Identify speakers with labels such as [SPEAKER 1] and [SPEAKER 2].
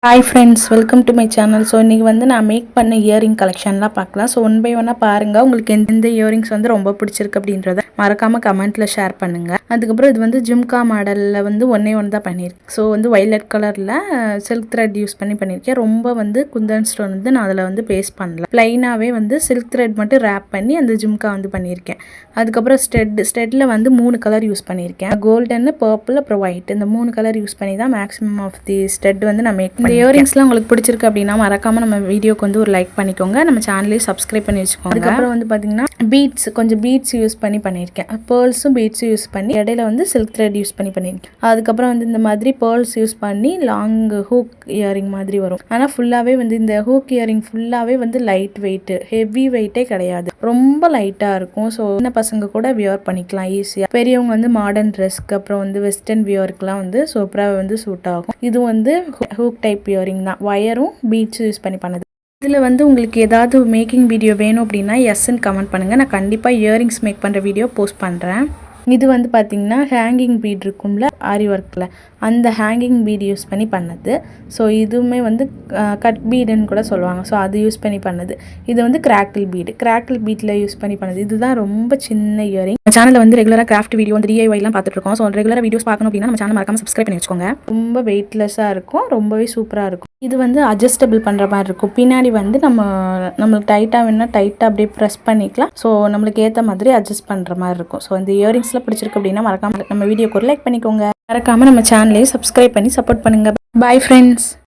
[SPEAKER 1] Hi friends, welcome to my channel. So இன்றைக்கி வந்து நான் மேக் பண்ண இயரிங் கலெக்ஷன்லாம் பார்க்கலாம். ஸோ ஒன் பை ஒன்னாக பாருங்கள். உங்களுக்கு எந்த இயரிங்ஸ் வந்து ரொம்ப பிடிச்சிருக்கு அப்படின்றத மறக்காமல் கமெண்ட்டில் ஷேர் பண்ணுங்கள். அதுக்கப்புறம் இது வந்து ஜிம்கா மாடலில் வந்து ஒன்றே ஒன்று தான் பண்ணியிருக்கேன். ஸோ வந்து வைலட் கலரில் சில்க் த்ரெட் யூஸ் பண்ணியிருக்கேன். ரொம்ப வந்து குந்தன் ஸ்டோன் வந்து நான் அதில் வந்து பேஸ்ட் பண்ணல. ப்ளைனாகவே வந்து சில்க் த்ரெட் மட்டும் ரேப் பண்ணி அந்த ஜிம்கா வந்து பண்ணியிருக்கேன். அதுக்கப்புறம் ஸ்டெட்டில் வந்து 3 கலர் யூஸ் பண்ணியிருக்கேன். கோல்டன், பர்பிள், அப்புறம் ஒயிட். இந்த 3 கலர் யூஸ் பண்ணி தான் மேக்ஸிமம் ஆஃப் தி ஸ்டெட் வந்து நான் மேக் இந்த இயரிங்ஸ்லாம் உங்களுக்கு பிடிச்சிருக்கு அப்படின்னா மறக்காமல் நம்ம வீடியோக்கு வந்து ஒரு லைக் பண்ணிக்கோங்க. நம்ம சேனலையும் சப்ஸ்கிரைப் பண்ணி வச்சுக்கோங்க. அதுக்கப்புறம் வந்து பார்த்தீங்கன்னா கொஞ்சம் பீட்ஸ் யூஸ் பண்ணியிருக்கேன். பேர்ல்ஸும் பீட்ஸும் யூஸ் பண்ணி இடையில வந்து சில்க் த்ரெட் யூஸ் பண்ணியிருக்கேன். அதுக்கப்புறம் வந்து இந்த மாதிரி பேர்ல்ஸ் யூஸ் பண்ணி லாங் ஹூக் இயரிங் மாதிரி வரும். ஆனால் ஃபுல்லாகவே வந்து இந்த ஹூக் இயரிங் ஃபுல்லாகவே வந்து லைட் வெயிட்டு, ஹெவி வெயிட்டே கிடையாது. ரொம்ப லைட்டாக இருக்கும். ஸோ சின்ன பசங்க கூட வியர் பண்ணிக்கலாம் ஈஸியாக. பெரியவங்க வந்து மாடர்ன் ட்ரெஸ்க்கு அப்புறம் வந்து வெஸ்டர்ன் வியர்க்குலாம் வந்து சூப்பராக வந்து சூட் ஆகும். இது வந்து ஹூக் டைப் இயரிங் தான். வயரும் பீட்ஸும் யூஸ் பண்ணது. இதில் வந்து உங்களுக்கு ஏதாவது மேக்கிங் வீடியோ வேணும் அப்படின்னா எஸ்ன்னு கமெண்ட் பண்ணுங்கள். நான் கண்டிப்பாக இயரிங்ஸ் மேக் பண்ணுற வீடியோ போஸ்ட் பண்ணுறேன். இது வந்து பார்த்திங்கன்னா ஹேங்கிங் பீட் இருக்கும்ல ஆரி ஒர்க்கில், அந்த ஹேங்கிங் பீட் யூஸ் பண்ணி பண்ணது. ஸோ இதுவுமே வந்து கட் பீடுன்னு கூட சொல்லுவாங்க. ஸோ அது யூஸ் பண்ணி பண்ணது. இது வந்து கிராக்கிள் பீட்டில் யூஸ் பண்ணி பண்ணது. இதுதான் ரொம்ப சின்ன இயரிங். நம்ம சேனலில் வந்து ரெகுலராக கிராஃப்ட் வீடியோ வந்து DIYலாம் பார்த்துட்ருக்கோம். ஸோ ரெகுலராக வீடியோஸ் பார்க்கணும் அப்படின்னா நம்ம சேனல் மறக்காமல் சப்ஸ்கிரைப் பண்ணி வச்சுக்கோங்க. ரொம்ப வெயிட்லெஸ்ஸாக இருக்கும், ரொம்பவே சூப்பராக இருக்கும். இது வந்து அட்ஜஸ்டபிள் பண்ணுற மாதிரி இருக்கும். பின்னாடி வந்து நம்மளுக்கு டைட்டாக வேணும்னா டைட்டாக அப்படியே ப்ரெஸ் பண்ணிக்கலாம். ஸோ நம்மளுக்கு ஏற்ற மாதிரி அட்ஜஸ்ட் பண்ணுற மாதிரி இருக்கும். ஸோ இந்த இயரிங்ஸ்லாம் பிடிச்சிருக்கு அப்படின்னா மறக்காமல் நம்ம வீடியோக்கு ஒரு லைக் பண்ணிக்கோங்க. மறக்காமல் நம்ம சேனலையும் சப்ஸ்கிரைப் பண்ணி சப்போர்ட் பண்ணுங்கள். Bye friends.